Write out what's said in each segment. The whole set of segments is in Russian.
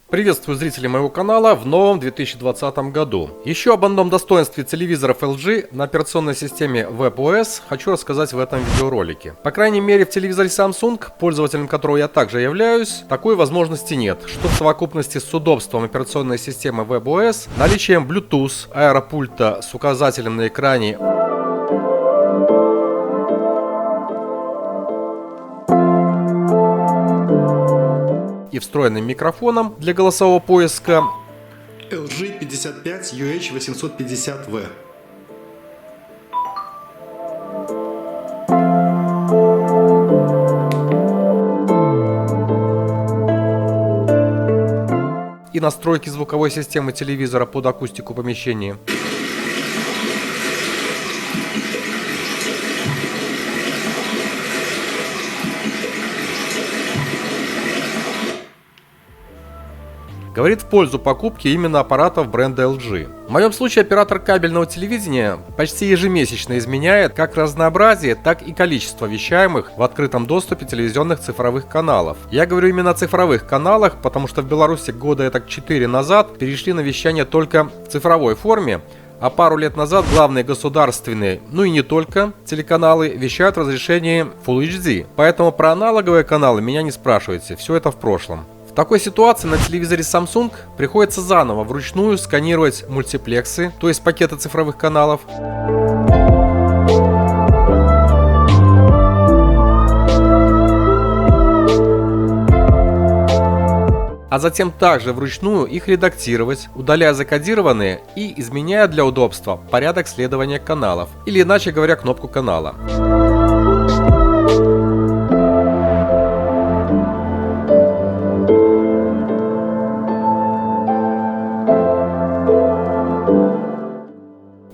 Приветствую зрителей моего канала в новом 2020 году. Еще об одном достоинстве телевизоров LG на операционной системе WebOS хочу рассказать в этом видеоролике. По крайней мере в телевизоре Samsung, пользователем которого я также являюсь, такой возможности нет, что в совокупности с удобством операционной системы WebOS, наличием Bluetooth, аэропульта с указателем на экране и встроенным микрофоном для голосового поиска LG 55 UH850V. и настройки звуковой системы телевизора под акустику помещения. Говорит в пользу покупки именно аппаратов бренда LG. В моем случае оператор кабельного телевидения почти ежемесячно изменяет как разнообразие, так и количество вещаемых в открытом доступе телевизионных цифровых каналов. Я говорю именно о цифровых каналах, потому что в Беларуси года 4 назад перешли на вещание только в цифровой форме, а пару лет назад главные государственные, ну и не только, телеканалы вещают в разрешении Full HD. Поэтому про аналоговые каналы меня не спрашивайте, все это в прошлом. В такой ситуации на телевизоре Samsung приходится заново вручную сканировать мультиплексы, то есть пакеты цифровых каналов, а затем также вручную их редактировать, удаляя закодированные и изменяя для удобства порядок следования каналов, или иначе говоря, кнопку канала.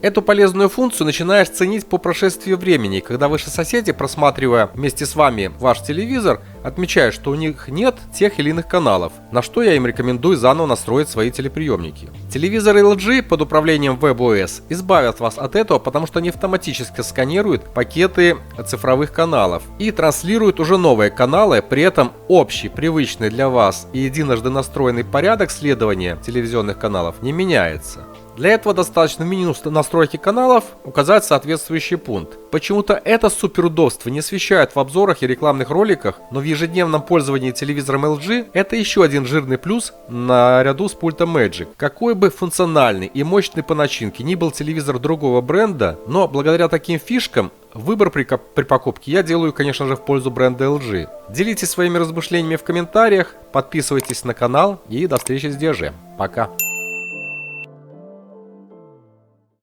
Эту полезную функцию начинаешь ценить по прошествии времени, когда ваши соседи, просматривая вместе с вами ваш телевизор, отмечают, что у них нет тех или иных каналов, на что я им рекомендую заново настроить свои телеприемники. Телевизоры LG под управлением WebOS избавят вас от этого, потому что они автоматически сканируют пакеты цифровых каналов и транслируют уже новые каналы, при этом общий, привычный для вас и единожды настроенный порядок следования телевизионных каналов не меняется. Для этого достаточно в меню настройки каналов указать соответствующий пункт. Почему-то это суперудобство не освещают в обзорах и рекламных роликах, но в ежедневном пользовании телевизором LG это еще один жирный плюс наряду с пультом Magic. Какой бы функциональный и мощный по начинке ни был телевизор другого бренда, но благодаря таким фишкам выбор при покупке я делаю, конечно же, в пользу бренда LG. Делитесь своими размышлениями в комментариях, подписывайтесь на канал и до встречи здесь же. Пока!